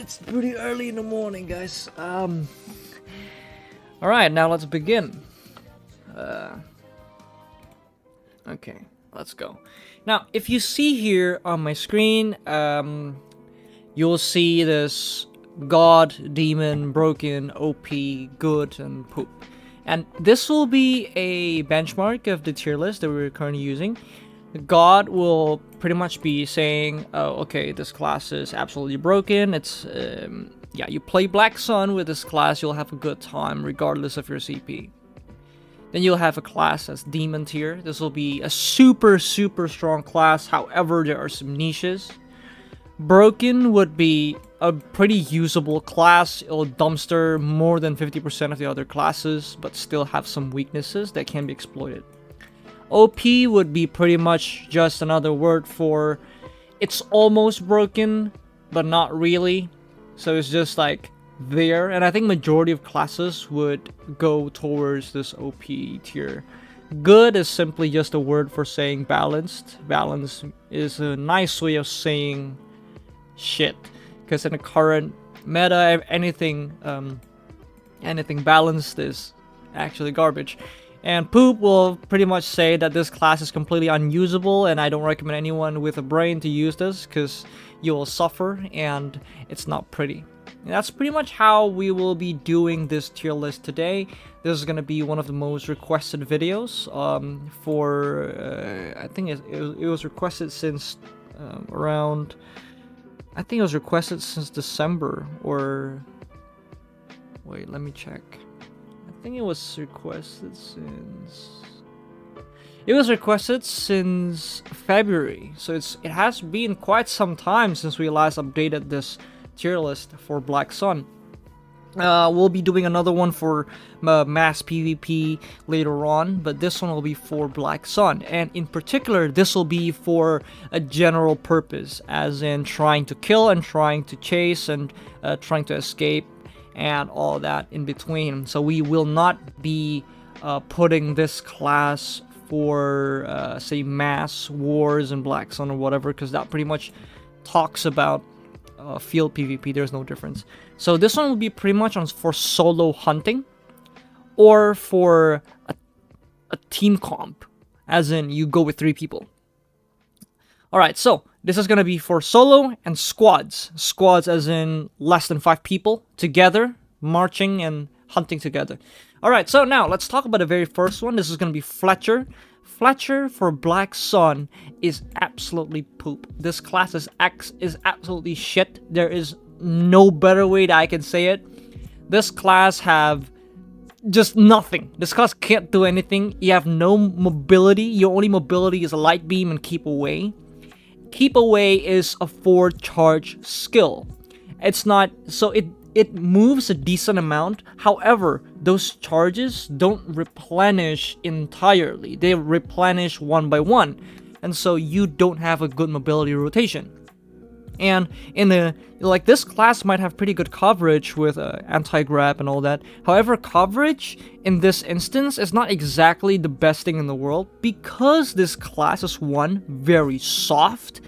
It's pretty early in the morning, guys. Alright, now let's begin. Okay, let's go. Now, if you see here on my screen, you'll see this God, Demon, Broken, OP, Good, and Poop. And this will be a benchmark of the tier list that we're currently using. God will pretty much be saying, oh, okay, this class is absolutely broken. It's, yeah, you play Black Sun with this class, you'll have a good time regardless of your CP. Then you'll have a class as Demon tier. This will be a super strong class, however, there are some niches. Broken would be a pretty usable class. It'll dumpster more than 50% of the other classes, but still have some weaknesses that can be exploited. OP would be pretty much just another word for it's almost broken, but not really. So it's just like there, and I think majority of classes would go towards this OP tier. Good is simply just a word for saying balanced. Balance is a nice way of saying shit, because in the current meta, anything balanced is actually garbage. And Poop will pretty much say that this class is completely unusable, and I don't recommend anyone with a brain to use this because you will suffer and it's not pretty. And that's pretty much how we will be doing this tier list today. This is going to be one of the most requested videos I think it was requested since around, I think it was requested since December, or wait, let me check. I think it was requested since February, so it has been quite some time since we last updated this tier list for Black Sun. We'll be doing another one for mass PvP later on, but this one will be for Black Sun, and in particular this will be for a general purpose, as in trying to kill and trying to chase and trying to escape and all that in between. So we will not be putting this class for say mass wars and Black Sun or whatever, because that pretty much talks about field PvP. There's no difference. So this one will be pretty much for solo hunting or for a team comp, as in you go with 3 people. Alright, so this is going to be for solo and squads. Squads as in less than 5 people together, marching and hunting together. Alright, so now let's talk about the very first one. This is going to be Fletcher. Fletcher for Black Sun is absolutely poop. This class is absolutely shit. There is no better way that I can say it. This class have just nothing. This class can't do anything. You have no mobility. Your only mobility is a light beam and keep away. Keep away is a 4 charge skill. It's not, so it moves a decent amount. However, those charges don't replenish entirely. They replenish one by one, and so you don't have a good mobility rotation. And in this class might have pretty good coverage with anti-grab and all that. However, coverage in this instance is not exactly the best thing in the world, because this class is one, very soft,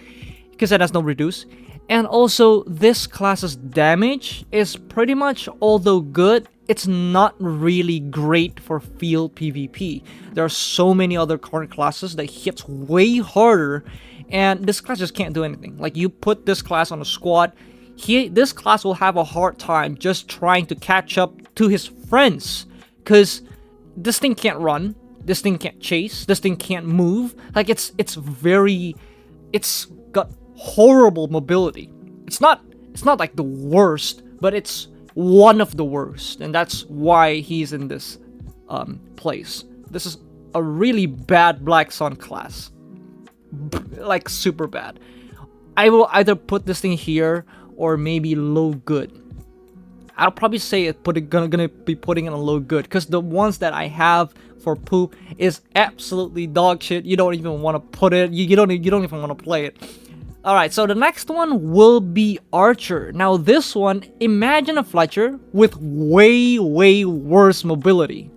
because it has no reduce. And also, this class's damage is pretty much, although good, it's not really great for field PvP. There are so many other current classes that hits way harder, and this class just can't do anything. Like, you put this class on a squad, this class will have a hard time just trying to catch up to his friends, because this thing can't run, this thing can't chase, this thing can't move. Like, it's got horrible mobility. It's not like the worst, but it's one of the worst, and that's why he's in this place. This is a really bad Black Sun class, like super bad. I will either put this thing here or maybe low good. I'll probably say gonna be putting it on low good, because the ones that I have for Poop is absolutely dog shit. You don't even want to put it. You don't even want to play it. Alright, so the next one will be Archer. Now this one, imagine a Fletcher with way worse mobility.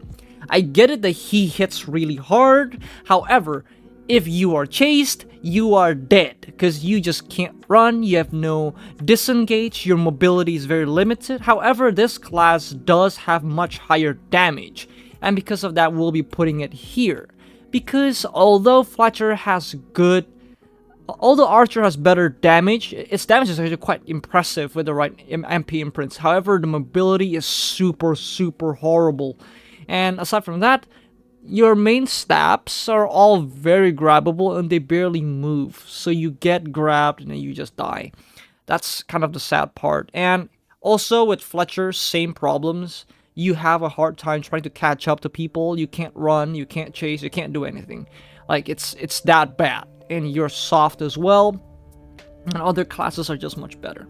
I get it that he hits really hard, however, If you are chased, you are dead, because you just can't run, you have no disengage, your mobility is very limited. However, this class does have much higher damage, and because of that, we'll be putting it here. Because although Archer has better damage, its damage is actually quite impressive with the right MP imprints. However, the mobility is super horrible. And aside from that, your main stabs are all very grabbable and they barely move. So you get grabbed and then you just die. That's kind of the sad part. And also with Fletcher, same problems. You have a hard time trying to catch up to people. You can't run, you can't chase, you can't do anything. Like, it's that bad. And you're soft as well. And other classes are just much better.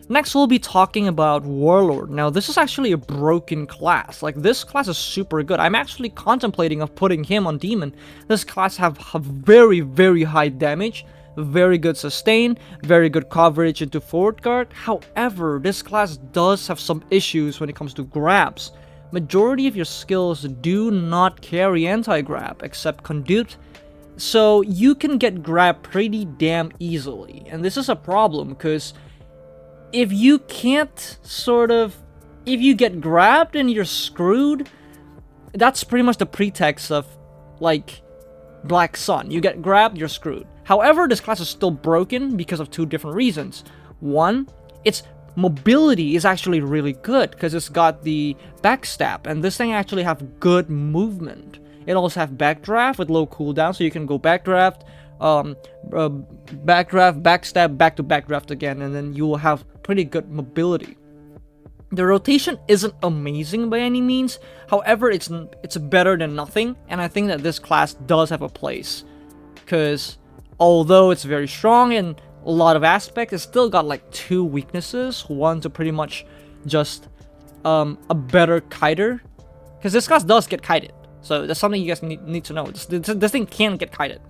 Next, we'll be talking about Warlord. Now, this is actually a broken class. Like, this class is super good. I'm actually contemplating of putting him on Demon. This class have very high damage, very good sustain, very good coverage into forward guard. However, this class does have some issues when it comes to grabs. Majority of your skills do not carry anti-grab, except Conduit. So, you can get grabbed pretty damn easily. And this is a problem, because if you can't if you get grabbed and you're screwed, that's pretty much the pretext of, like, Black Sun. You get grabbed, you're screwed. However, this class is still broken because of two different reasons. One, its mobility is actually really good because it's got the backstab, and this thing actually have good movement. It also have backdraft with low cooldown, so you can go backdraft, backdraft, backstab, back to backdraft again, and then you will have pretty good mobility. The rotation isn't amazing by any means. However, it's better than nothing, and I think that this class does have a place. Because although it's very strong in a lot of aspects, it's still got like two weaknesses. One to pretty much just a better kiter. Because this class does get kited. So that's something you guys need to know. This thing can get kited.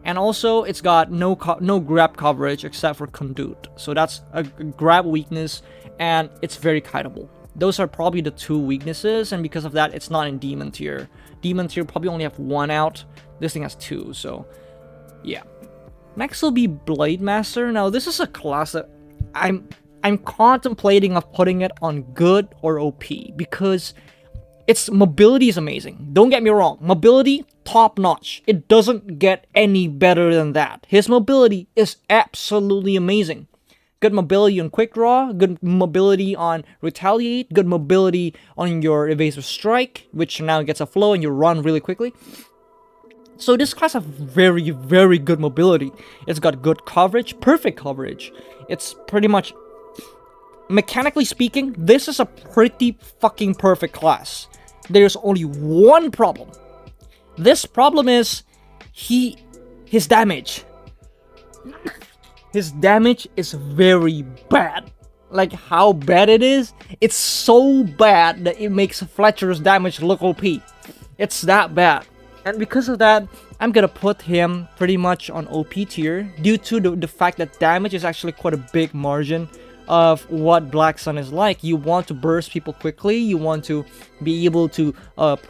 And also, it's got no grab coverage except for Conduit. So that's a grab weakness, and it's very kiteable. Those are probably the two weaknesses, and because of that, it's not in Demon tier. Demon tier probably only have one out. This thing has two, so yeah. Next will be Blade Master. Now, this is a class that I'm contemplating of putting it on good or OP, because its mobility is amazing. Don't get me wrong. Mobility, top notch. It doesn't get any better than that. His mobility is absolutely amazing. Good mobility on quick draw, good mobility on retaliate, good mobility on your evasive strike, which now gets a flow and you run really quickly. So this class has very good mobility. It's got good coverage, perfect coverage. It's pretty much, mechanically speaking, this is a pretty fucking perfect class. There's only one problem. This problem is his damage. His damage is very bad. Like, how bad it is? It's so bad that it makes Fletcher's damage look OP. It's that bad. And because of that, I'm gonna put him pretty much on OP tier, due to the fact that damage is actually quite a big margin of what Black Sun is like. You want to burst people quickly, you want to be able to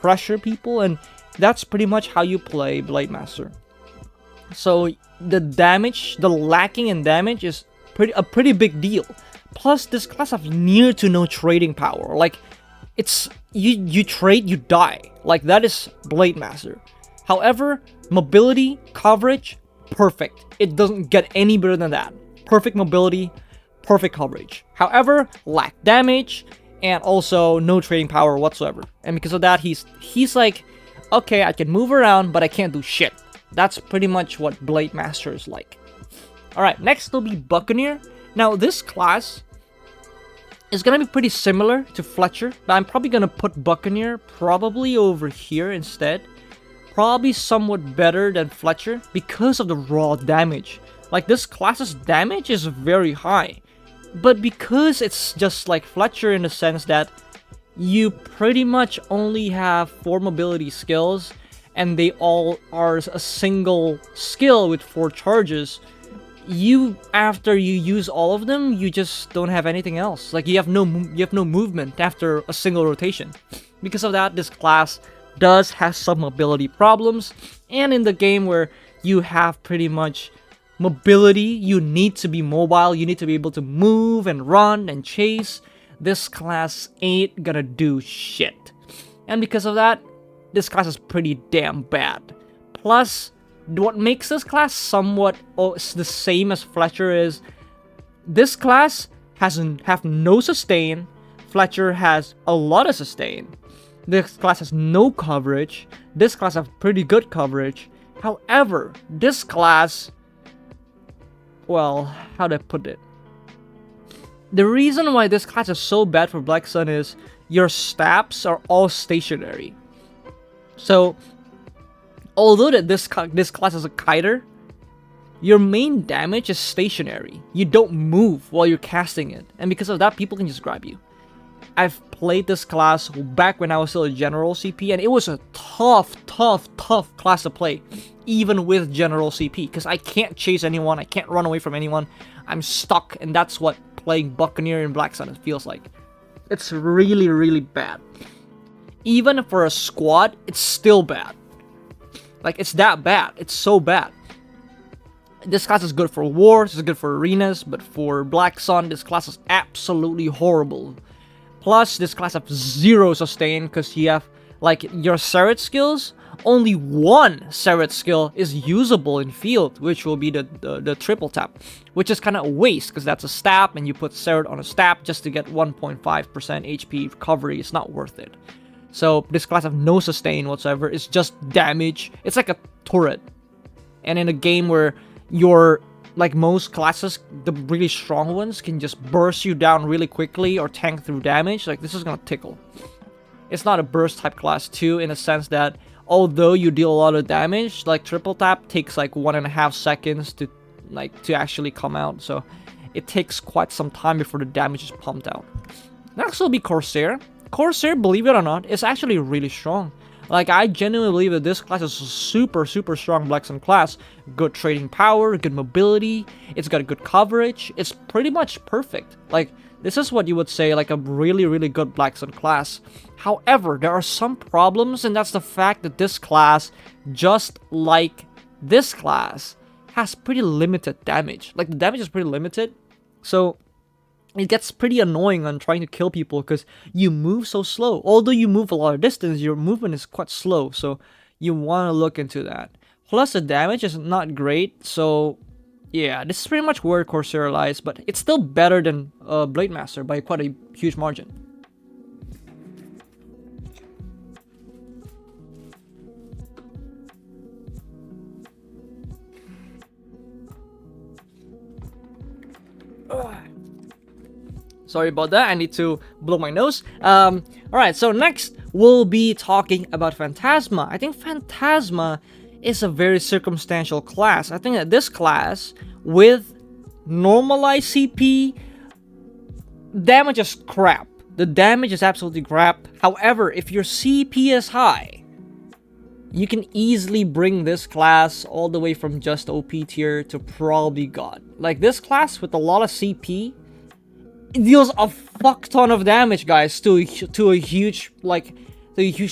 pressure people, and that's pretty much how you play Blade Master. So the damage, the lacking in damage is a pretty big deal. Plus, this class have near to no trading power. Like, it's you trade, you die. Like, that is Blade Master. However, mobility, coverage, perfect. It doesn't get any better than that. Perfect mobility, perfect coverage. However, lack damage, and also no trading power whatsoever. And because of that, he's like, okay, I can move around, but I can't do shit. That's pretty much what Blade Master is like. Alright, next will be Buccaneer. Now, this class is going to be pretty similar to Fletcher, but I'm probably going to put Buccaneer probably over here instead. Probably somewhat better than Fletcher because of the raw damage. Like, this class's damage is very high. But because it's just like Fletcher in the sense that you pretty much only have 4 mobility skills, and they all are a single skill with 4 charges, after you use all of them, you just don't have anything else. Like, you have no movement after a single rotation. Because of that, this class does have some mobility problems, and in the game where you have pretty much mobility. You need to be mobile. You need to be able to move and run and chase. This class ain't gonna do shit. And because of that, this class is pretty damn bad. Plus, what makes this class somewhat the same as Fletcher is this class have no sustain. Fletcher has a lot of sustain. This class has no coverage. This class has pretty good coverage. However, this class, well, how do I put it? The reason why this class is so bad for Black Sun is your stats are all stationary. So, although that this class is a kiter, your main damage is stationary. You don't move while you're casting it, and because of that, people can just grab you. I've played this class back when I was still a general CP, and it was a tough class to play, even with general CP, because I can't chase anyone, I can't run away from anyone, I'm stuck, and that's what playing Buccaneer in Black Sun feels like. It's really bad. Even for a squad, it's still bad. Like, it's that bad. It's so bad. This class is good for wars, it's good for arenas, but for Black Sun, this class is absolutely horrible. Plus, this class has zero sustain because you have, like, your Seret skills. Only one Seret skill is usable in field, which will be the triple tap, which is kind of a waste because that's a stab, and you put Seret on a stab just to get 1.5% HP recovery. It's not worth it. So this class has no sustain whatsoever. It's just damage. It's like a turret. And in a game where your, like most classes, the really strong ones can just burst you down really quickly or tank through damage, like this is gonna tickle. It's not a burst type class too, in a sense that although you deal a lot of damage, like triple tap takes like 1.5 seconds to actually come out, so it takes quite some time before the damage is pumped out. Next will be Corsair. Corsair, believe it or not, is actually really strong. Like, I genuinely believe that this class is a super strong Black Sun class. Good trading power, good mobility, it's got good coverage, it's pretty much perfect. Like, this is what you would say, like, a really good Black Sun class. However, there are some problems, and that's the fact that this class, just like this class, has pretty limited damage. Like, the damage is pretty limited, so it gets pretty annoying on trying to kill people because you move so slow. Although you move a lot of distance, your movement is quite slow, so you want to look into that. Plus, the damage is not great, so yeah, this is pretty much where Corsair lies, but it's still better than Blade Master by quite a huge margin. Sorry about that, I need to blow my nose. Alright, so next we'll be talking about Phantasma. I think Phantasma is a very circumstantial class. I think that this class, with normalized CP, damage is crap. The damage is absolutely crap. However, if your CP is high, you can easily bring this class all the way from just OP tier to probably God. Like, this class with a lot of CP, it deals a fuck ton of damage, guys, to a huge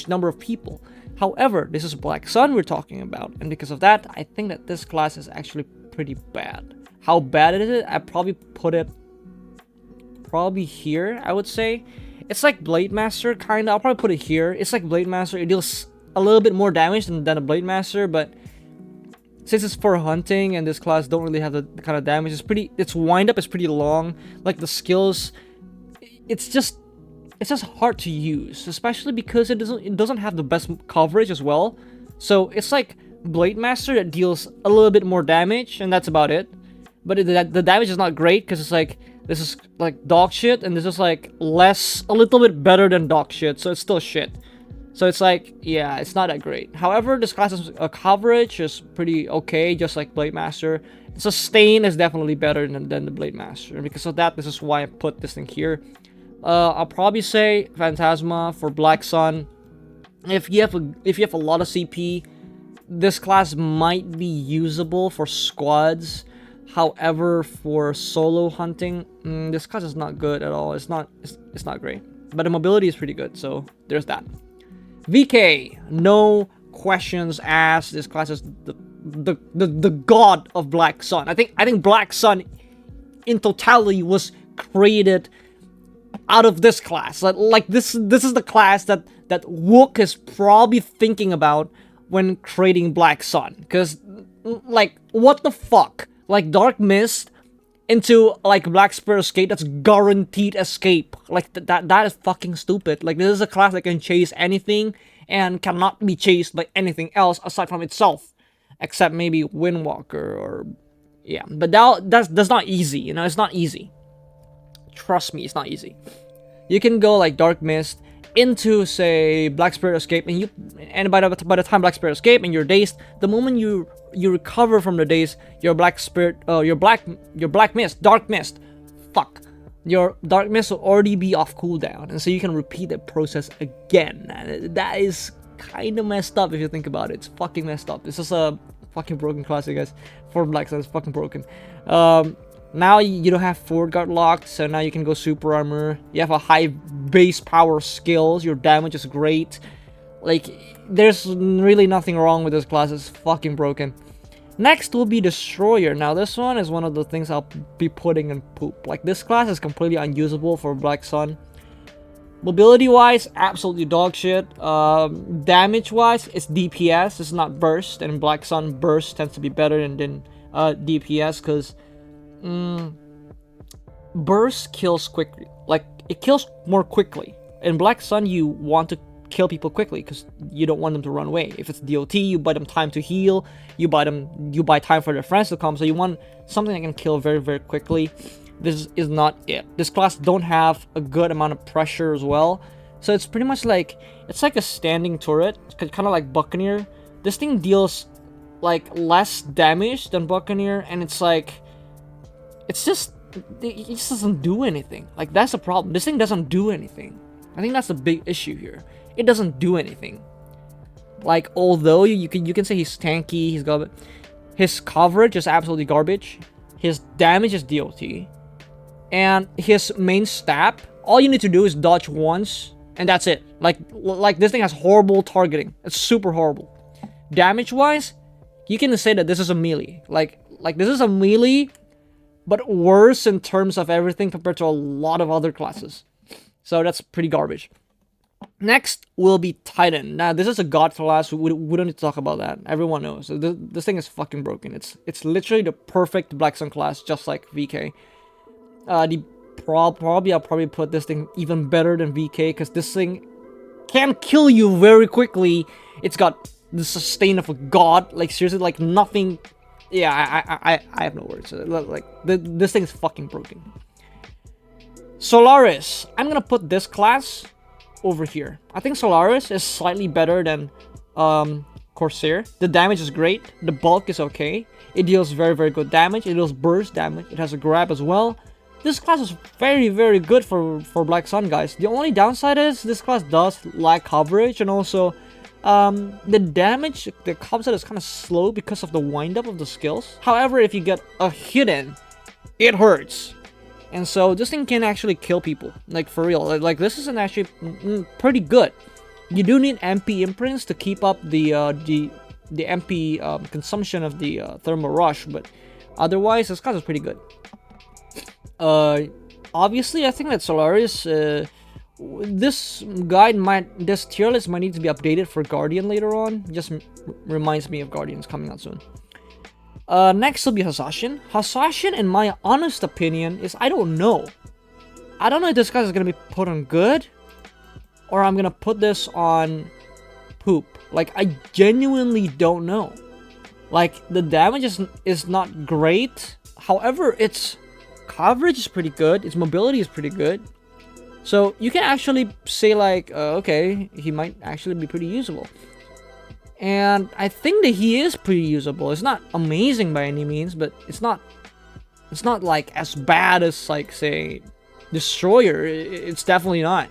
number of people. However, this is Black Sun we're talking about, and because of that, I think that this class is actually pretty bad. How bad is it? I probably put it here, I would say. It's like Blade Master, kinda. I'll probably put it here. It's like Blade Master. It deals a little bit more damage than a Blade Master, but since it's for hunting and this class don't really have the kind of damage, its wind up is pretty long. Like, the skills, it's just hard to use, especially because it doesn't have the best coverage as well. So it's like Blade Master that deals a little bit more damage, and that's about it. But the damage is not great because it's like, this is like dog shit, and this is like a little bit better than dog shit, so it's still shit. So it's like, yeah, it's not that great. However, this class's coverage is pretty okay, just like Blade Master. Sustain is definitely better than the Blade Master. And because of that, this is why I put this thing here. I'll probably say Phantasma for Black Sun. If you have a lot of CP, this class might be usable for squads. However, for solo hunting, this class is not good at all. It's not great. But the mobility is pretty good, so there's that. VK, no questions asked. This class is the god of Black Sun. I think Black Sun in totality was created out of this class. Like this is the class that Wook is probably thinking about when creating Black Sun. Because, like, what the fuck? Like, Dark Mist into, like, Black Spirit Escape, that's guaranteed escape. Like, that is fucking stupid. Like, this is a class that can chase anything and cannot be chased by anything else aside from itself. Except maybe Windwalker or... yeah, but that's not easy, you know? It's not easy. Trust me, it's not easy. You can go, like, Dark Mist into, say, Black Spirit Escape, and by the time Black Spirit Escape and you're dazed, the moment you recover from the daze, your Black Mist, Dark Mist, fuck, your Dark Mist will already be off cooldown, and so you can repeat that process again. And that is kind of messed up if you think about it. It's fucking messed up. This is a fucking broken class, you guys. For Black Sun, it's fucking broken. Now you don't have Forward Guard locked, so now you can go Super Armor. You have a high base power skills. Your damage is great. Like, there's really nothing wrong with this class. It's fucking broken. Next will be Destroyer. Now, this one is one of the things I'll be putting in poop. Like, this class is completely unusable for Black Sun. Mobility-wise, absolutely dog shit. Damage-wise, it's DPS. It's not burst. And Black Sun burst tends to be better than DPS, because... burst kills quickly. Like, it kills more quickly. In Black Sun, you want to kill people quickly because you don't want them to run away. If it's DOT, you buy them time to heal. You buy time for their friends to come. So you want something that can kill very, very quickly. This is not it. This class don't have a good amount of pressure as well. So it's pretty much like, it's like a standing turret, kind of like Buccaneer. This thing deals like less damage than Buccaneer, and it's like, it just doesn't do anything. Like, that's the problem. This thing doesn't do anything. I think that's the big issue here. It doesn't do anything. Like, although you can say he's tanky, he's got his coverage is absolutely garbage. His damage is DOT, and his main stab, all you need to do is dodge once, and that's it. Like this thing has horrible targeting. It's super horrible. Damage wise, you can say that this is a melee. Like this is a melee, but worse in terms of everything compared to a lot of other classes. So that's pretty garbage. Next will be Titan. Now, this is a god class. We don't need to talk about that. Everyone knows. So this thing is fucking broken. It's literally the perfect Black Sun class, just like VK. I'll probably put this thing even better than VK, because this thing can kill you very quickly. It's got the sustain of a god. Like, seriously, like nothing... Yeah, I have no words. Like, this thing is fucking broken. Solaris. I'm gonna put this class over here. I think Solaris is slightly better than Corsair. The damage is great. The bulk is okay. It deals very, very good damage. It deals burst damage. It has a grab as well. This class is very, very good for Black Sun, guys. The only downside is this class does lack coverage, and also the damage that comes out is kind of slow because of the wind-up of the skills. However, if you get a hit in, it hurts. And so this thing can actually kill people, like, for real. Like this isn't actually pretty good. You do need MP imprints to keep up the MP consumption of the thermal rush, but otherwise this class is pretty good. Obviously, I think that Solaris, this tier list might need to be updated for Guardian later on. Just reminds me of Guardians coming out soon. Next will be Hasashin. Hasashin, in my honest opinion, is, I don't know. I don't know if this guy is going to be put on good, or I'm going to put this on poop. Like, I genuinely don't know. Like, the damage is not great. However, its coverage is pretty good. Its mobility is pretty good. So, you can actually say, like, okay, he might actually be pretty usable. And I think that he is pretty usable. It's not amazing by any means, but it's not like as bad as, like, say, Destroyer. It's definitely not.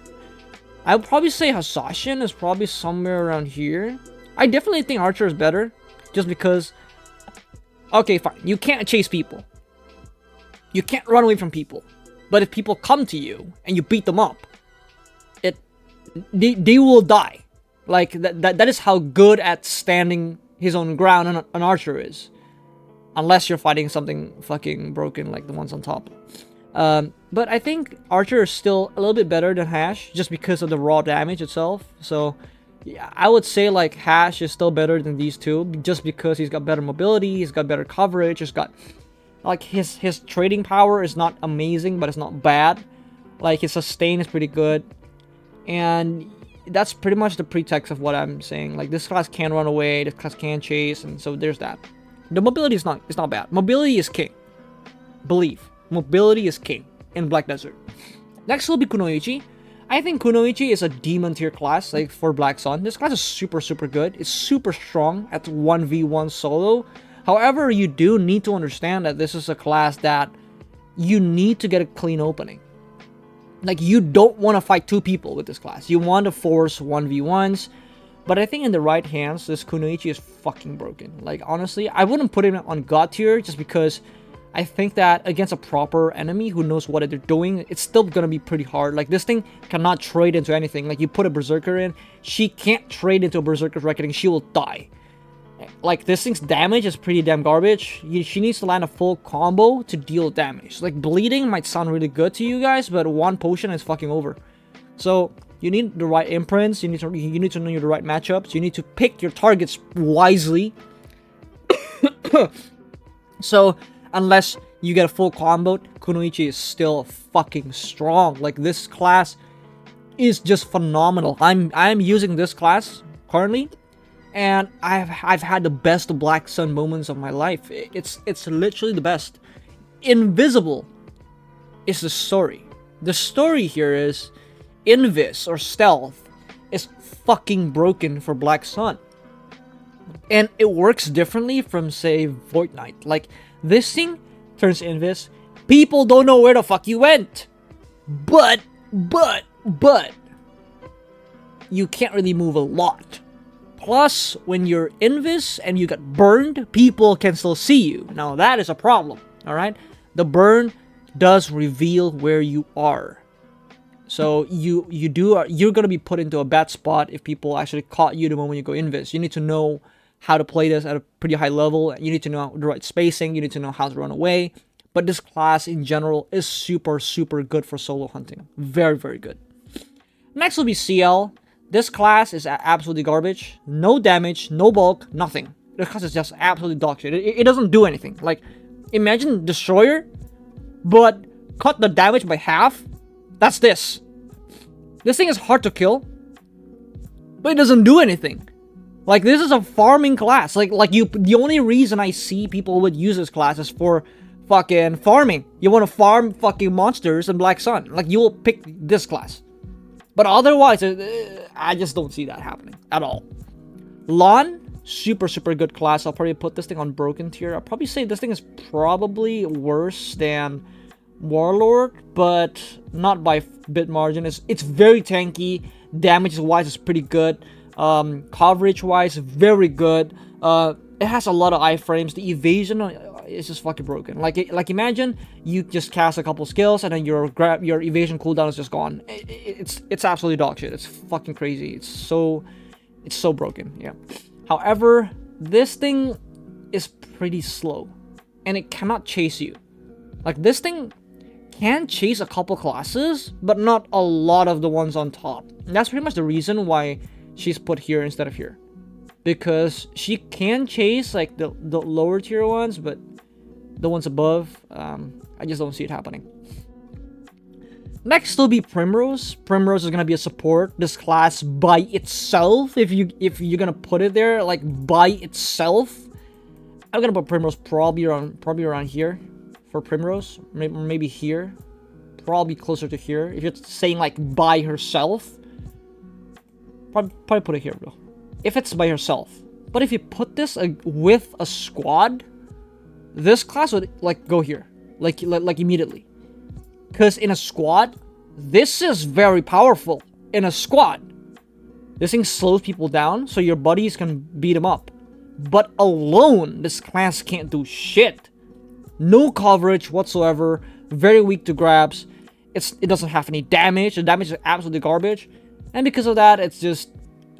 I would probably say Hasashin is probably somewhere around here. I definitely think Archer is better, just because... Okay, fine. You can't chase people. You can't run away from people. But if people come to you and you beat them up, they will die. Like, that is how good at standing his own ground an archer is. Unless you're fighting something fucking broken like the ones on top. But I think Archer is still a little bit better than Hash just because of the raw damage itself. So yeah, I would say like Hash is still better than these two just because he's got better mobility, he's got better coverage, he's got like his trading power is not amazing, but it's not bad. Like his sustain is pretty good. And that's pretty much the pretext of what I'm saying. Like this class can run away, this class can chase, and so there's that. The mobility is not bad. Mobility is king. Believe. Mobility is king in Black Desert. Next will be Kunoichi. I think Kunoichi is a demon tier class, like for Black Sun. This class is super good. It's super strong at 1v1 solo. However, you do need to understand that this is a class that you need to get a clean opening. Like, you don't want to fight two people with this class. You want to force 1v1s. But I think in the right hands, this Kunoichi is fucking broken. Like, honestly, I wouldn't put him on God tier just because I think that against a proper enemy who knows what they're doing, it's still gonna be pretty hard. Like, this thing cannot trade into anything. Like, you put a Berserker in, she can't trade into a Berserker's Reckoning, she will die. Like, this thing's damage is pretty damn garbage. She needs to land a full combo to deal damage. Like, bleeding might sound really good to you guys, but one potion is fucking over. So, you need the right imprints, you need to know the right matchups, you need to pick your targets wisely. So, unless you get a full combo, Kunoichi is still fucking strong. Like, this class is just phenomenal. I'm using this class currently, and I've had the best Black Sun moments of my life. It's literally the best. Invisible is the story. The story here is Invis or stealth is fucking broken for Black Sun. And it works differently from, say, Void Knight. Like, this thing turns Invis. People don't know where the fuck you went. But, you can't really move a lot. Plus, when you're Invis and you get burned, people can still see you. Now, that is a problem, alright? The burn does reveal where you are. So, you're gonna be put into a bad spot if people actually caught you the moment you go Invis. You need to know how to play this at a pretty high level. You need to know the right spacing. You need to know how to run away. But this class in general is super good for solo hunting. Very good. Next will be CL. This class is absolutely garbage. No damage, no bulk, nothing. This class is just absolutely dog shit. It doesn't do anything. Like, imagine Destroyer, but cut the damage by half. That's this. This thing is hard to kill, but it doesn't do anything. Like, this is a farming class. The only reason I see people would use this class is for fucking farming. You want to farm fucking monsters in Black Sun. Like, you will pick this class. But otherwise, I just don't see that happening at all. Lon, super good class. I'll probably put this thing on broken tier. I'll probably say this thing is probably worse than Warlord, but not by bit margin. It's very tanky. Damage-wise, it's pretty good. Coverage-wise, very good. It has a lot of iframes. The evasion is just fucking broken. Like imagine you just cast a couple skills and then your evasion cooldown is just gone. It's absolutely dog shit. It's fucking crazy. It's so broken. Yeah. However, this thing is pretty slow, and it cannot chase you. Like, this thing can chase a couple classes, but not a lot of the ones on top. And that's pretty much the reason why she's put here instead of here, because she can chase like the lower tier ones, but the ones above, I just don't see it happening. Next will be Primrose. Primrose is gonna be a support. This class by itself, if you're gonna put it there, like by itself, I'm gonna put Primrose probably around here for Primrose, maybe here, probably closer to here. If you're saying like by herself, probably put it here, bro. If it's by herself. But if you put this with a squad, this class would like go here, like immediately. Because in a squad, this is very powerful. In a squad, this thing slows people down, so your buddies can beat them up. But alone, this class can't do shit. No coverage whatsoever. Very weak to grabs. It doesn't have any damage. The damage is absolutely garbage. And because of that, it's just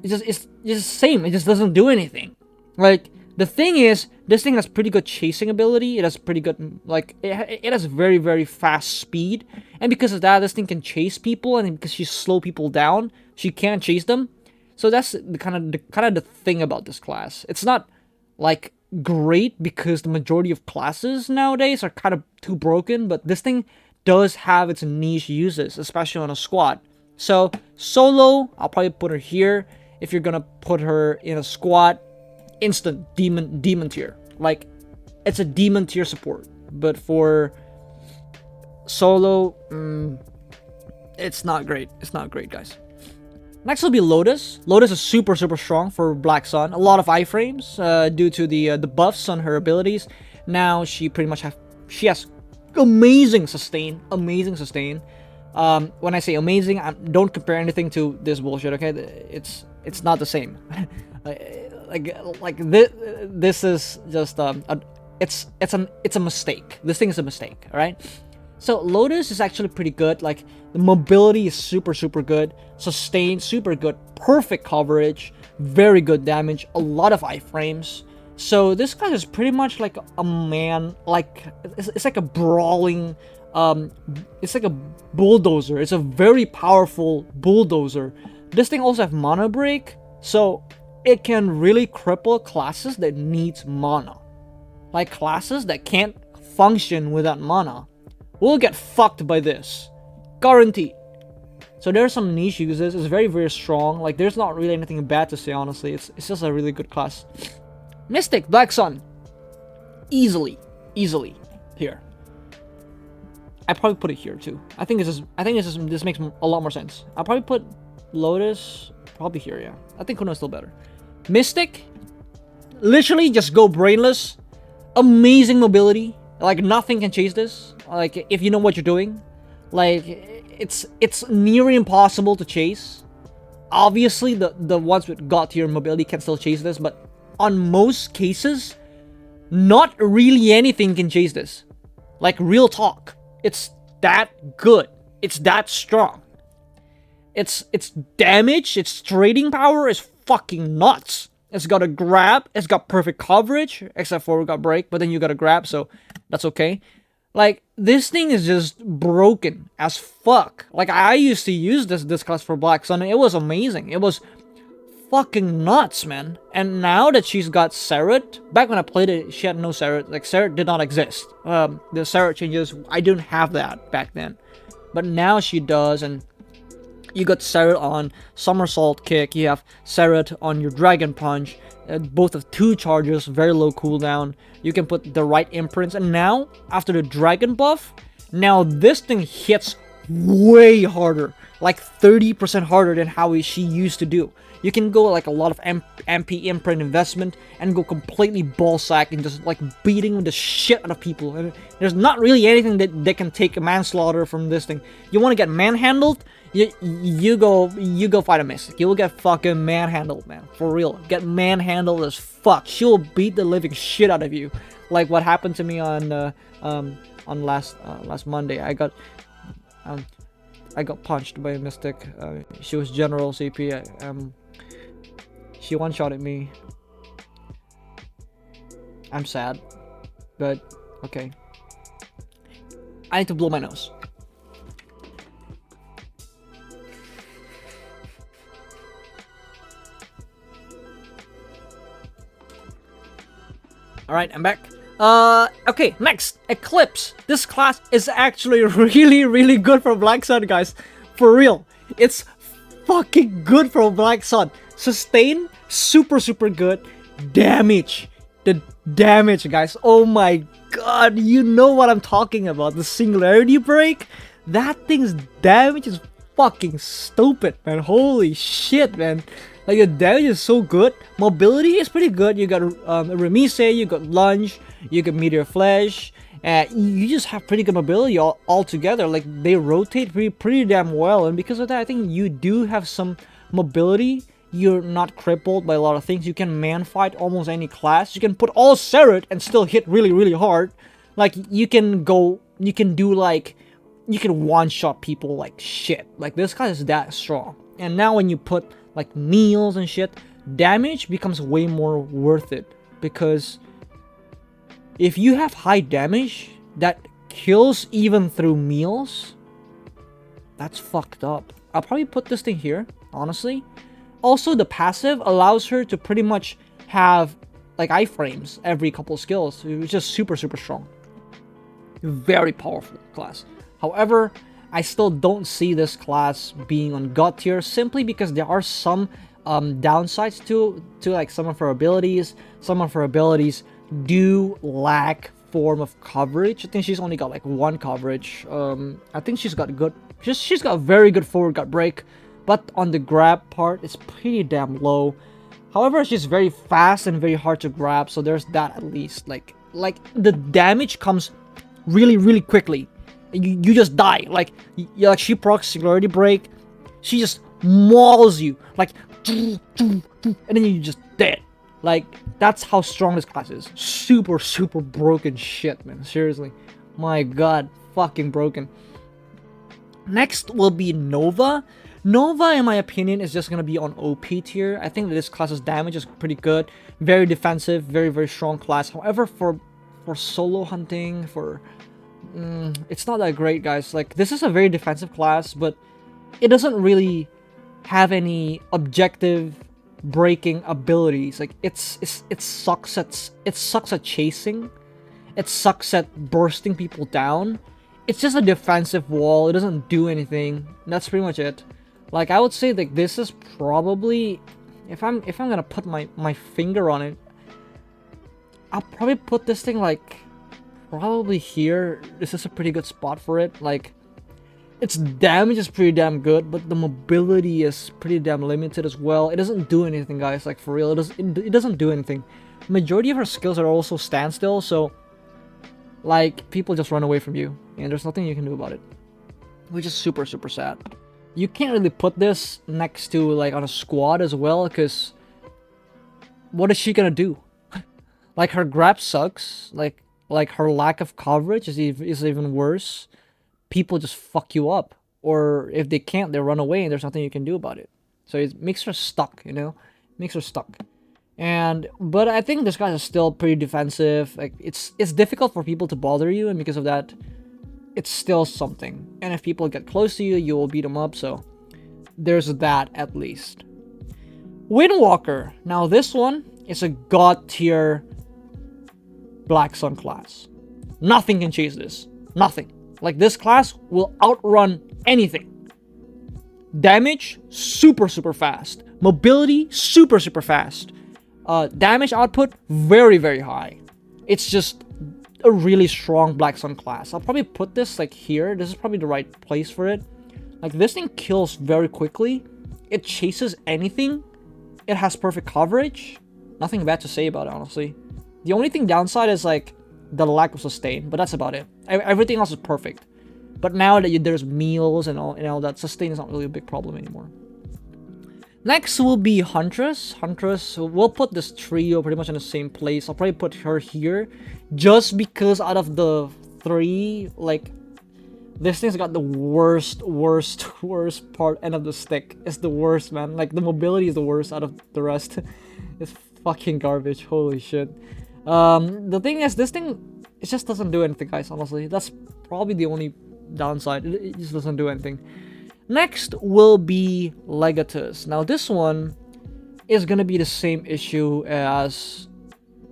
the same. It just doesn't do anything. Like, the thing is, this thing has pretty good chasing ability. It has pretty good, like, it has very, very fast speed. And because of that, this thing can chase people, and because she slow people down, she can't chase them. So that's the kind of the thing about this class. It's not, like, great because the majority of classes nowadays are kind of too broken, but this thing does have its niche uses, especially on a squad. So, solo, I'll probably put her here. If you're gonna put her in a squad, instant demon tier. Like, it's a demon tier support. But for solo, it's not great. It's not great, guys. Next will be Lotus. Lotus is super strong for Black Sun. A lot of iframes due to the buffs on her abilities. Now she pretty much has amazing sustain. Amazing sustain. When I say amazing, don't compare anything to this bullshit. Okay, it's not the same. This is just it's a mistake. This thing is a mistake. All right. So Lotus is actually pretty good. Like, the mobility is super good. Sustain, super good. Perfect coverage. Very good damage. A lot of iframes. So this guy is pretty much like a man. Like, it's like a brawling. It's like a bulldozer. It's a very powerful bulldozer. This thing also has mana break, so it can really cripple classes that needs mana. Like, classes that can't function without mana will get fucked by this. Guaranteed. So there are some niche uses. It's very strong. Like, there's not really anything bad to say, honestly. It's just a really good class. Mystic, Black Sun. Easily here. I probably put it here too. I think this makes a lot more sense. I'll probably put Lotus probably here, yeah. I think Kuno's still better. Mystic, literally just go brainless. Amazing mobility. Like, nothing can chase this. Like, if you know what you're doing. Like, it's near impossible to chase. Obviously, the ones with god tier mobility can still chase this, but on most cases, not really anything can chase this. Like, real talk. It's that good. It's that strong. Its damage, its trading power is fucking nuts. It's got a grab. It's got perfect coverage, except for we got break, but then you got a grab, so that's okay. Like, this thing is just broken as fuck. Like, I used to use this class for Black Sun, and it was amazing. It was fucking nuts, man. And now that she's got Seret, back when I played it, she had no Seret. Like, Seret did not exist. The Seret changes, I didn't have that back then. But now she does, and you got Seret on Somersault Kick, you have Seret on your Dragon Punch, both of 2 charges, very low cooldown. You can put the right imprints, and now, after the Dragon buff, now this thing hits way harder, like 30% harder than how she used to do. You can go like a lot of MP imprint investment and go completely ballsack and just like beating the shit out of people. And there's not really anything that can take a manslaughter from this thing. You want to get manhandled? You go fight a Mystic. You will get fucking manhandled, man. For real. Get manhandled as fuck. She will beat the living shit out of you. Like what happened to me on last Monday. I got punched by a Mystic. She was general CP. She one-shotted me. I'm sad, but okay. I need to blow my nose. Alright, I'm back. Okay, next, Eclipse. This class is actually really good for Black Sun, guys. For real. It's fucking good for Black Sun. Sustain, super good. Damage. The damage, guys. Oh my god, you know what I'm talking about. The Singularity Break. That thing's damage is fucking stupid, man. Holy shit, man. Like, the damage is so good. Mobility is pretty good. You got Remise, you got Lunge, you got Meteor Flash. You just have pretty good mobility all together. Like, they rotate pretty damn well. And because of that, I think you do have some mobility. You're not crippled by a lot of things. You can man-fight almost any class. You can put all Seret and still hit really hard. Like, you can one-shot people like shit. Like, this guy is that strong. And now when you put like Meals and shit, damage becomes way more worth it, because if you have high damage that kills even through meals, that's fucked up. I'll probably put this thing here, honestly. Also, the passive allows her to pretty much have like iframes every couple skills, which is super strong. Very powerful class. However, I still don't see this class being on God tier, simply because there are some downsides to like some of her abilities. Some of her abilities do lack form of coverage. I think she's only got like one coverage. I think she's got very good forward gut break, but on the grab part, it's pretty damn low. However, she's very fast and very hard to grab, so there's that at least. Like the damage comes really quickly. You just die. Like she procs Singularity Break, she just mauls you like, and then you just dead. Like, that's how strong this class is. Super broken shit, man. Seriously, my god, fucking broken. Next will be Nova. Nova, in my opinion, is just gonna be on OP tier. I think that this class's damage is pretty good, very defensive, very strong class. However, for solo hunting, it's not that great, guys. Like, this is a very defensive class, but it doesn't really have any objective breaking abilities. Like, it sucks at chasing. It sucks at bursting people down. It's just a defensive wall. It doesn't do anything. That's pretty much it. Like, I would say like this is probably, if I'm gonna put my finger on it, I'll probably put this thing like probably here. This is a pretty good spot for it. Like, its damage is pretty damn good, but the mobility is pretty damn limited as well. It doesn't do anything, guys. Like, for real, it doesn't do anything. Majority of her skills are also standstill, so like people just run away from you, and there's nothing you can do about it, which is super sad. You can't really put this next to like on a squad as well, because what is she gonna do? Like, her grab sucks. Like her lack of coverage is even worse. People just fuck you up, or if they can't, they run away, and there's nothing you can do about it. So it makes her stuck, you know, makes her stuck. But I think this guy is still pretty defensive. Like, it's difficult for people to bother you, and because of that, it's still something. And if people get close to you, you will beat them up. So there's that at least. Windwalker. Now this one is a god tier Black Sun class. Nothing can chase this. Nothing. Like, this class will outrun anything. Damage, super fast. Mobility, super fast. Damage output, very high. It's just a really strong Black Sun class. I'll probably put this like here. This is probably the right place for it. Like, this thing kills very quickly. It chases anything. It has perfect coverage. Nothing bad to say about it, honestly. The only thing downside is like the lack of sustain, but that's about it. Everything else is perfect. But now that there's meals and all that, sustain is not really a big problem anymore. Next will be Huntress. Huntress, we'll put this trio pretty much in the same place. I'll probably put her here, just because out of the three, like, this thing's got the worst part end of the stick. It's the worst, man. Like, the mobility is the worst out of the rest. It's fucking garbage. Holy shit. The thing is, this thing, it just doesn't do anything, guys, honestly. That's probably the only downside. It just doesn't do anything. Next will be Legatus. Now this one is gonna be the same issue as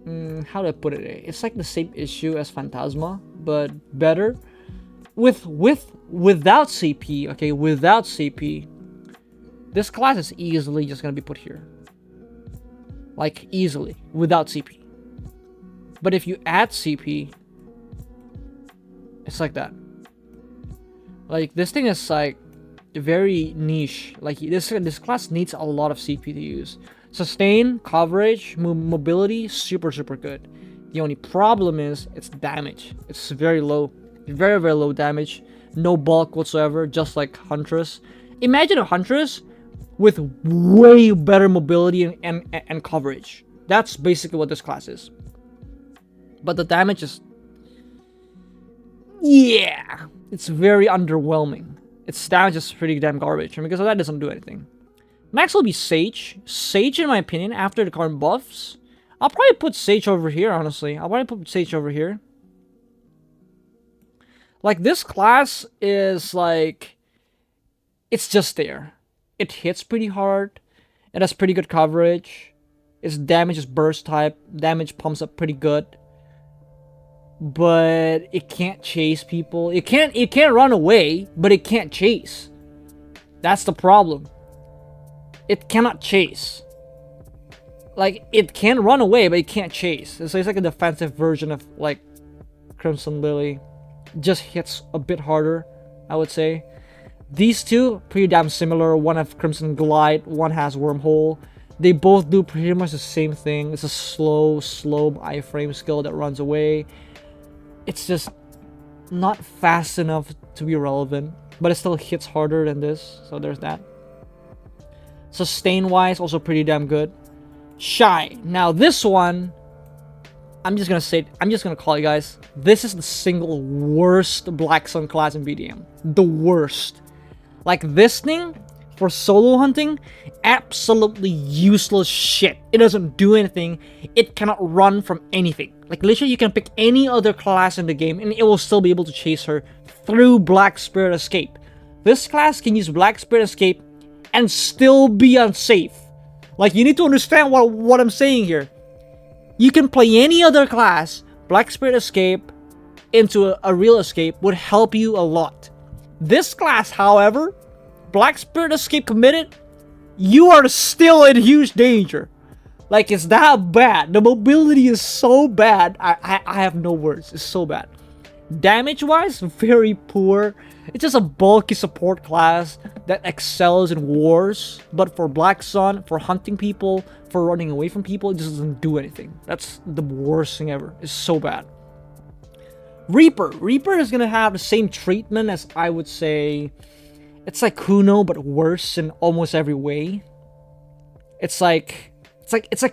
how do I put it? It's like the same issue as Phantasma, but better. Without CP, okay, without CP, this class is easily just gonna be put here. Like, easily, without CP. But if you add CP, it's like that. Like, this thing is like very niche. Like, this class needs a lot of CP to use. Sustain, coverage, mobility, super good. The only problem is its damage. It's very low, very low damage. No bulk whatsoever, just like Huntress. Imagine a Huntress with way better mobility and coverage. That's basically what this class is. But the damage is, yeah, it's very underwhelming. Its damage is pretty damn garbage, and because of that, it doesn't do anything. Next will be Sage. Sage, in my opinion, after the current buffs, I'll probably put Sage over here, honestly. I'll probably put Sage over here. Like, this class is, like, it's just there. It hits pretty hard. It has pretty good coverage. Its damage is burst type. Damage pumps up pretty good. But it can't chase people. It can't run away, but it can't chase. That's the problem. It cannot chase. Like, it can run away, but it can't chase. So it's like a defensive version of, like, Crimson Lily. Just hits a bit harder, I would say. These two, pretty damn similar. One has Crimson Glide, one has Wormhole. They both do pretty much the same thing. It's a slow iframe skill that runs away. It's just not fast enough to be relevant, but it still hits harder than this, so there's that. Sustain-wise, also pretty damn good. Shy. Now this one, I'm just gonna call you guys. This is the single worst Black Sun class in BDM. The worst. Like, this thing, for solo hunting, absolutely useless shit. It doesn't do anything. It cannot run from anything. Like, literally, you can pick any other class in the game, and it will still be able to chase her through Black Spirit Escape. This class can use Black Spirit Escape and still be unsafe. Like, you need to understand what I'm saying here. You can play any other class. Black Spirit Escape into a real escape would help you a lot. This class, however, Black Spirit Escape committed, you are still in huge danger. Like, it's that bad. The mobility is so bad. I have no words. It's so bad. Damage-wise, very poor. It's just a bulky support class that excels in wars. But for Black Sun, for hunting people, for running away from people, it just doesn't do anything. That's the worst thing ever. It's so bad. Reaper. Reaper is going to have the same treatment as, I would say, it's like Kuno, but worse in almost every way. It's like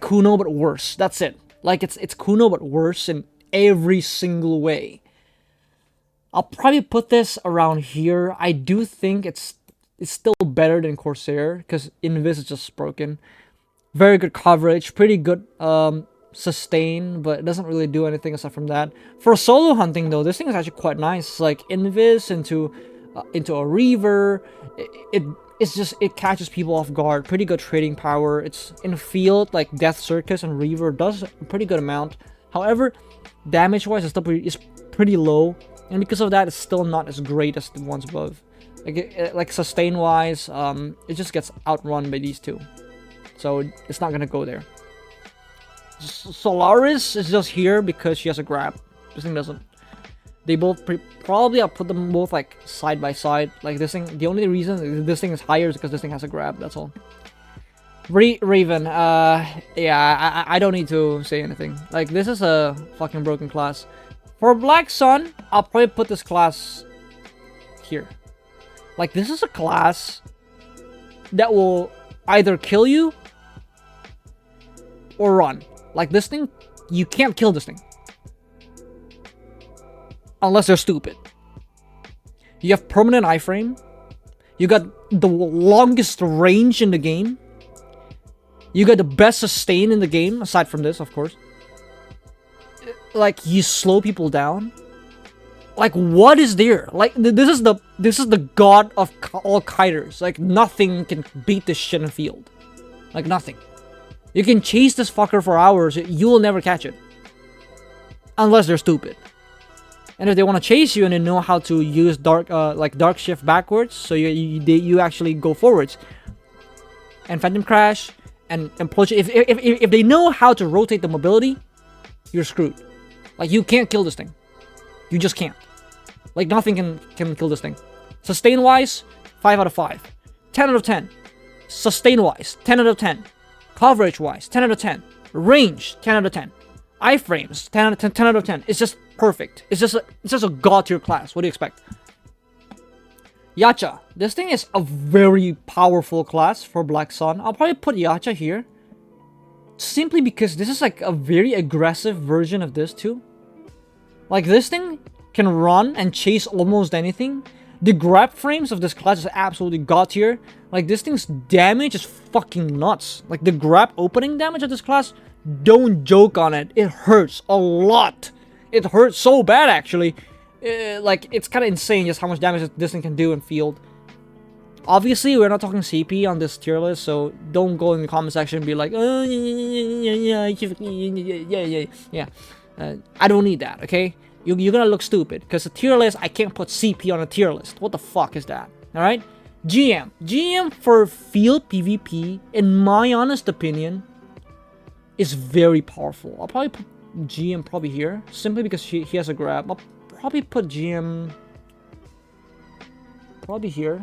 Kuno, but worse. That's it. Like, it's Kuno, but worse in every single way. I'll probably put this around here. I do think it's still better than Corsair, because Invis is just broken. Very good coverage, pretty good sustain, but it doesn't really do anything aside from that. For solo hunting, though, this thing is actually quite nice. It's like Invis into a Reaver. It catches people off guard. Pretty good trading power. It's in field, like Death Circus and Reaver does a pretty good amount. However, damage-wise, it's still pretty low. And because of that, it's still not as great as the ones above. Like sustain-wise, it just gets outrun by these two. So it's not gonna go there. Solaris is just here because she has a grab. This thing doesn't. They both probably I'll put them both like side by side. Like this thing, the only reason this thing is higher is because this thing has a grab. That's all. Raven. Yeah, I don't need to say anything. Like, this is a fucking broken class. For Black Sun, I'll probably put this class here. Like, this is a class that will either kill you or run. Like, this thing, you can't kill this thing. Unless they're stupid. You have permanent iframe. You got the longest range in the game. You got the best sustain in the game, aside from this, of course. Like, you slow people down. Like, what is there? Like, this is the god of all kiters. Like, nothing can beat this shit in field. Like, nothing. You can chase this fucker for hours, you will never catch it. Unless they're stupid. And if they want to chase you and they know how to use dark shift backwards, so you actually go forwards. And Phantom Crash and Implosion. If they know how to rotate the mobility, you're screwed. Like, you can't kill this thing. You just can't. Like, nothing can kill this thing. Sustain-wise, 5 out of 5. 10 out of 10. Sustain-wise, 10 out of 10. Coverage-wise, 10 out of 10. Range, 10 out of 10. Iframes, 10 out of 10, 10 out of 10. It's just perfect. It's just a god tier class. What do you expect? Yacha. This thing is a very powerful class for Black Sun. I'll probably put Yacha here. Simply because this is like a very aggressive version of this too. Like, this thing can run and chase almost anything. The grab frames of this class is absolutely god tier. Like, this thing's damage is fucking nuts. Like, the grab opening damage of this class, don't joke on it. It hurts a lot. It hurts so bad, actually. Like, it's kind of insane just how much damage this thing can do in field. Obviously, we're not talking CP on this tier list, so don't go in the comment section and be like, oh, yeah. I don't need that, okay? You're gonna look stupid, because a tier list, I can't put CP on a tier list. What the fuck is that? Alright? GM for field PvP, in my honest opinion, is very powerful. I'll probably put GM probably here, simply because he has a grab. I'll probably put GM probably here,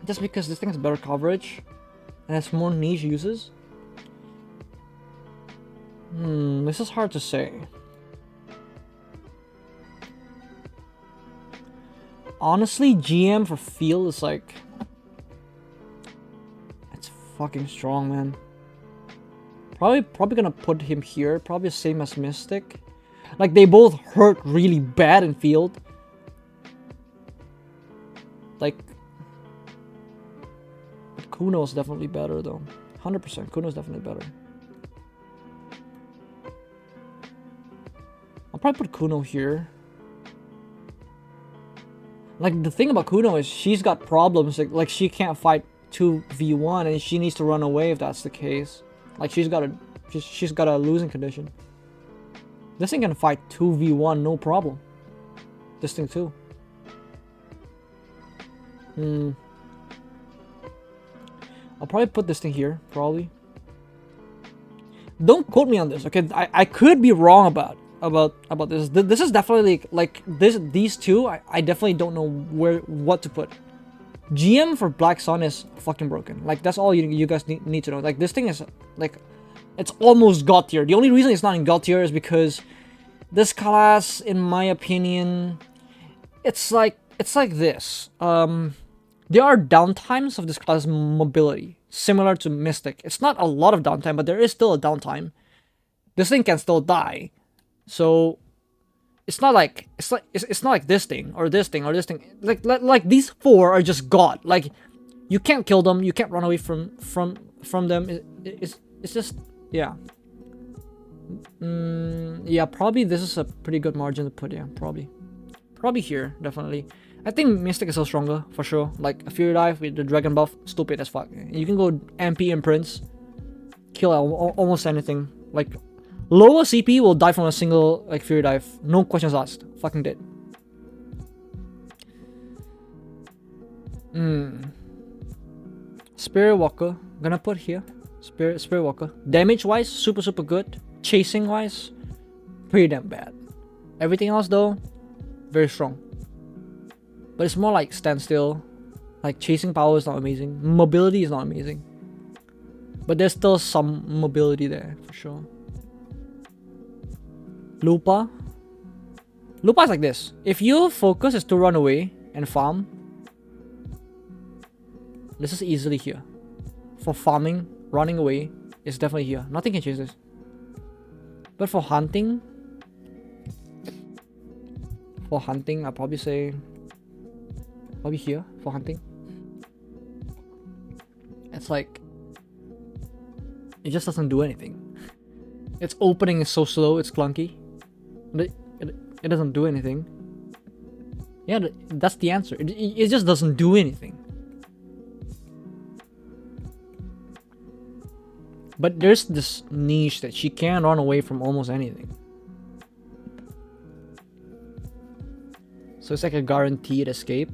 just because this thing has better coverage and has more niche uses. This is hard to say. Honestly, GM for field is like, it's fucking strong, man. Probably gonna put him here. Probably the same as Mystic. Like, they both hurt really bad in field. Like, Kuno is definitely better though. 100%. Kuno is definitely better. I'll probably put Kuno here. Like, the thing about Kuno is she's got problems. Like she can't fight 2v1 and she needs to run away if that's the case. Like, she's got a losing condition. This thing can fight 2v1 no problem. This thing too. I'll probably put this thing here, probably. Don't quote me on this, okay? I could be wrong about this. This is definitely like these two. I definitely don't know what to put. GM for Black Sun is fucking broken. Like, that's all you guys need to know. Like, this thing is like, it's almost god tier. The only reason it's not in god tier is because this class, in my opinion, it's like this. There are downtimes of this class mobility, similar to Mystic. It's not a lot of downtime, but there is still a downtime. This thing can still die. So it's not like this thing or this thing or this thing. Like these four are just god. Like, you can't kill them, you can't run away from them. It's just, yeah. Yeah, probably this is a pretty good margin to put. Yeah, probably here, definitely. I think Mystic is still stronger for sure. Like, a Fury Dive with the Dragon buff, stupid as fuck. You can go MP Imprints, kill almost anything. Like, lower CP will die from a single, like, Fury Dive. No questions asked. Fucking dead. Spirit Walker. Gonna put here. Spirit Walker. Damage wise, super good. Chasing wise, pretty damn bad. Everything else though, very strong. But it's more like standstill. Like, chasing power is not amazing. Mobility is not amazing. But there's still some mobility there for sure. Lupa is like this. If your focus is to run away and farm, this is easily here. For farming, running away is definitely here. Nothing can chase this. But for hunting, I'll probably say probably here for hunting. It's like, it just doesn't do anything. Its opening is so slow, it's clunky. It doesn't do anything. Yeah, that's the answer. It just doesn't do anything. But there's this niche that she can run away from almost anything. So it's like a guaranteed escape.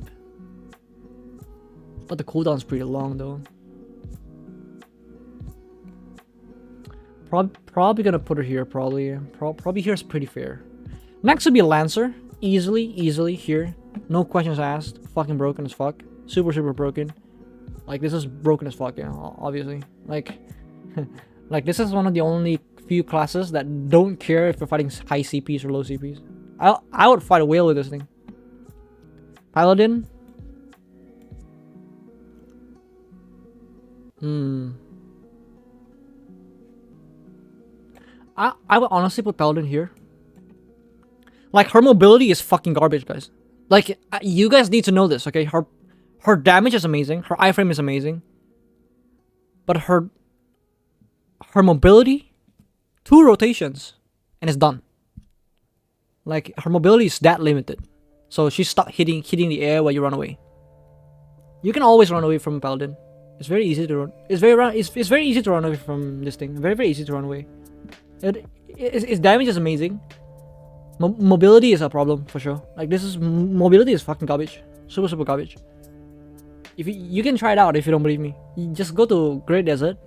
But the cooldown's pretty long though. Probably gonna put her here, probably. Probably here is pretty fair. Next would be a Lancer. Easily here. No questions asked. Fucking broken as fuck. Super broken. Like, this is broken as fuck, yeah, obviously. Like, like, this is one of the only few classes that don't care if you're fighting high CPs or low CPs. I would fight a whale with this thing. Paladin. I would honestly put Paladin here. Like, her mobility is fucking garbage, guys. Like, you guys need to know this, okay? Her damage is amazing. Her iframe is amazing. But her mobility, 2 rotations, and it's done. Like, her mobility is that limited. So she's stuck hitting the air while you run away. You can always run away from Paladin. It's very easy to run. It's very easy to run away from this thing. Very easy to run away. Its damage is amazing. Mobility is a problem for sure. Like, mobility is fucking garbage. Super garbage. If you can try it out if you don't believe me. You just go to Great Desert.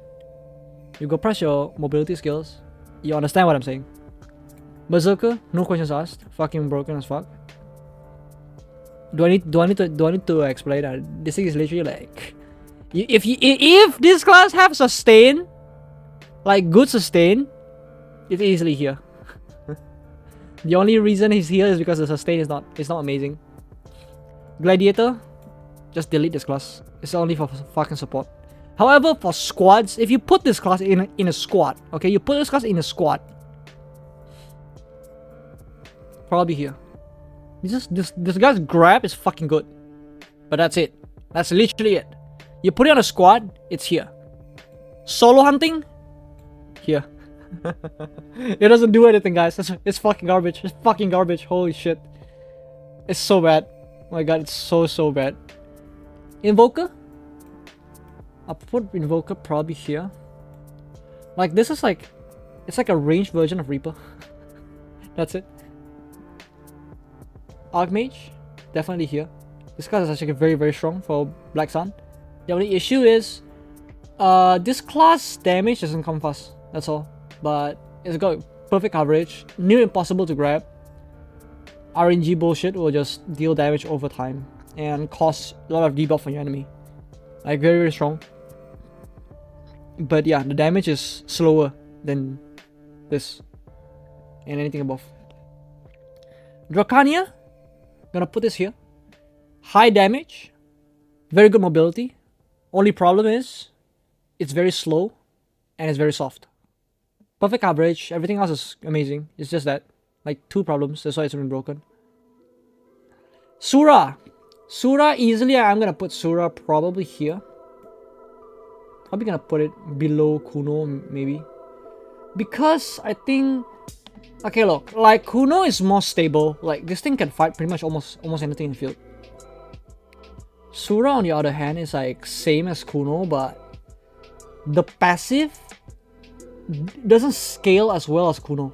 You go press your mobility skills. You understand what I'm saying. Berserker, no questions asked. Fucking broken as fuck. Do I need to explain that? This thing is literally like, if this class have sustain, like good sustain, it's easily here. The only reason he's here is because the sustain is not amazing. Gladiator, just delete this class. It's only for fucking support. However, for squads, if you put this class in a squad, okay, you put this class in a squad, probably here. This guy's grab is fucking good. But that's it. That's literally it. You put it on a squad, it's here. Solo hunting, here. It doesn't do anything, guys. It's fucking garbage. It's fucking garbage. Holy shit. It's so bad. Oh my god, it's so bad. Invoker? I'll put Invoker probably here. Like, this is like, it's like a ranged version of Reaper. That's it. Archmage, definitely here. This class is actually very strong for Black Sun. The only issue is, this class damage doesn't come fast. That's all. But it's got perfect coverage, near impossible to grab. RNG bullshit will just deal damage over time and cause a lot of debuff on your enemy. Like, very strong. But yeah, the damage is slower than this and anything above. Dracania, gonna put this here. High damage, very good mobility. Only problem is, it's very slow and it's very soft. Perfect coverage, everything else is amazing. It's just that, like, 2 problems, that's why it's been broken. Sura, easily I'm gonna put Sura probably here. Probably gonna put it below Kuno, maybe. Because I think, okay, look, like, Kuno is more stable. Like, this thing can fight pretty much almost anything in the field. Sura, on the other hand, is like same as Kuno, but the passive doesn't scale as well as Kuno.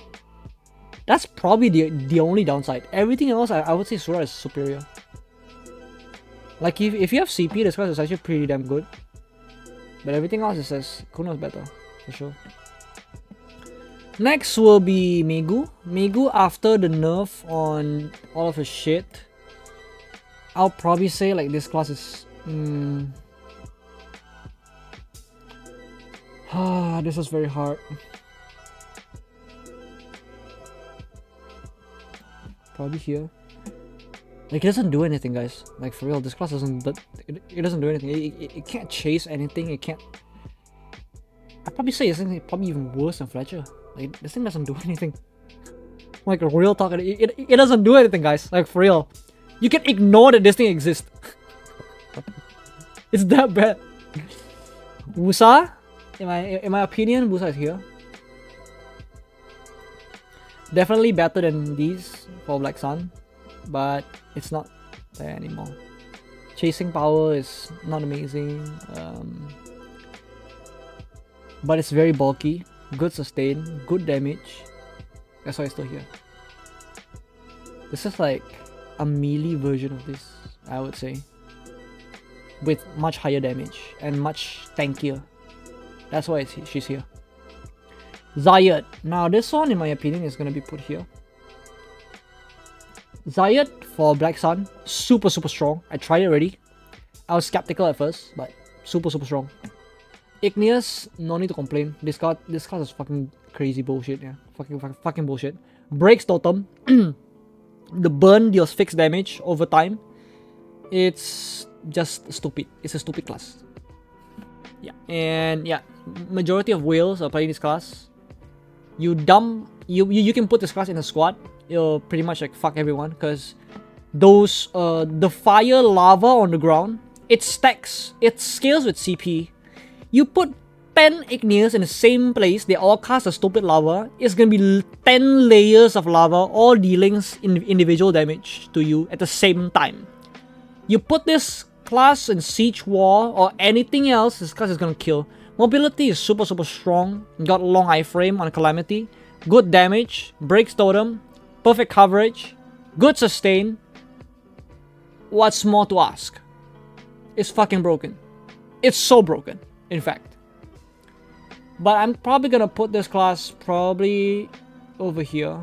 That's probably the only downside. Everything else, I would say Sura is superior. Like, if you have CP, this class is actually pretty damn good. But everything else, it says Kuno is better, for sure. Next will be Megu. Megu, after the nerf on all of his shit, I'll probably say, like, this class is... this is very hard. Probably here. Like, it doesn't do anything, guys. Like, for real, this class doesn't... It doesn't do anything. It can't chase anything. It can't... I'd probably say it's probably even worse than Fletcher. Like, this thing doesn't do anything. Like, a real talk, it doesn't do anything, guys. Like, for real. You can ignore that this thing exists. It's that bad. Wusa, in my opinion, Wusa is here. Definitely better than these for Black Sun, but it's not there anymore. Chasing power is not amazing, but it's very bulky, good sustain, good damage. That's why it's still here. This is like a melee version of this, I would say, with much higher damage and much tankier. That's why she's here. Zayat. Now this one, in my opinion, is gonna be put here. Zayat for Black Sun, super strong. I tried it already. I was skeptical at first, but super strong. Igneous, no need to complain. This class is fucking crazy bullshit. Yeah, fucking bullshit. Breaks totem. The burn deals fixed damage over time. It's just stupid. It's a stupid class. Yeah, and yeah, majority of whales are playing this class. You can put this class in a squad. It'll pretty much like fuck everyone, because those the fire lava on the ground, it stacks, it scales with CP. You put 10 igneous in the same place, they all cast a stupid lava, it's gonna be 10 layers of lava, all dealing individual damage to you at the same time. You put this class in Siege War or anything else, this class is gonna kill. Mobility is super strong, got long iframe on Calamity, good damage, breaks totem, perfect coverage, good sustain. What's more to ask? It's fucking broken. It's so broken, in fact. But I'm probably gonna put this class probably over here.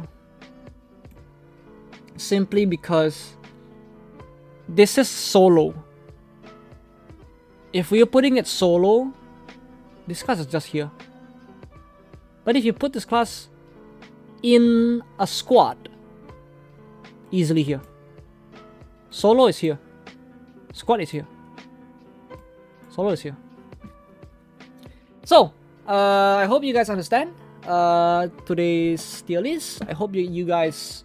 Simply because this is solo. If we are putting it solo, this class is just here. But if you put this class in a squad, easily here. Solo is here. Squad is here. Solo is here. So, I hope you guys understand today's tier list. I hope you guys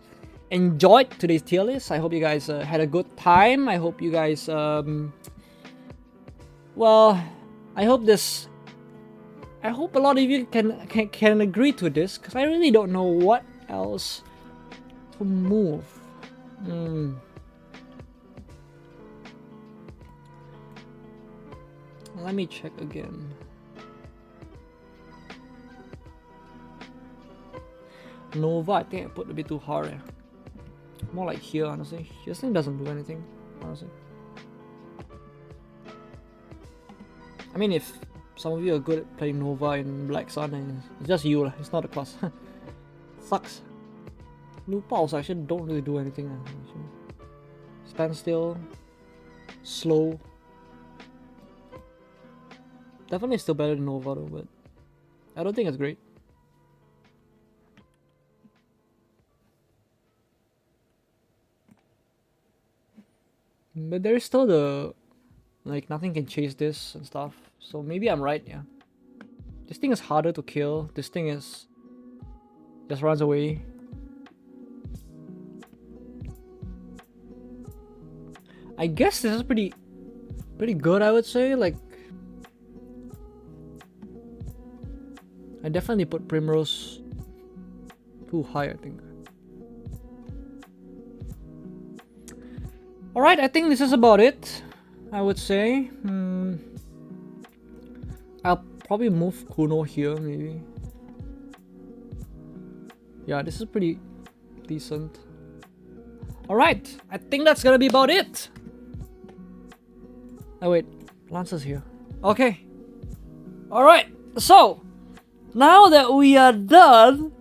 enjoyed today's tier list. I hope you guys had a good time. I hope you guys, well, I hope a lot of you can agree to this, because I really don't know what else to move. Let me check again. Nova, I think I put a bit too hard. More like here, honestly. This thing doesn't do anything, honestly. I mean, if some of you are good at playing Nova in Black Sun, and it's just you, it's not a class. Sucks. New Pulse actually don't really do anything. Stand still, slow. Definitely still better than Nova though, but I don't think it's great. But there's still the, like, nothing can chase this and stuff. So maybe I'm right, yeah. This thing is harder to kill. This thing is just runs away. I guess this is pretty good, I would say. Like, I definitely put Primrose too high, I think. Alright, I think this is about it, I would say. I'll probably move Kuno here, maybe. Yeah, this is pretty decent. Alright, I think that's gonna be about it. Oh wait, Lancer's here. Okay. Alright, so now that we are done,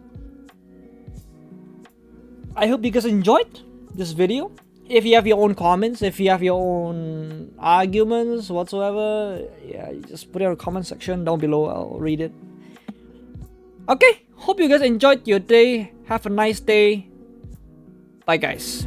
I hope you guys enjoyed this video. If you have your own comments, if you have your own arguments whatsoever, yeah, just put it in the comment section down below. I'll read it. Okay, hope you guys enjoyed your day. Have a nice day. Bye guys.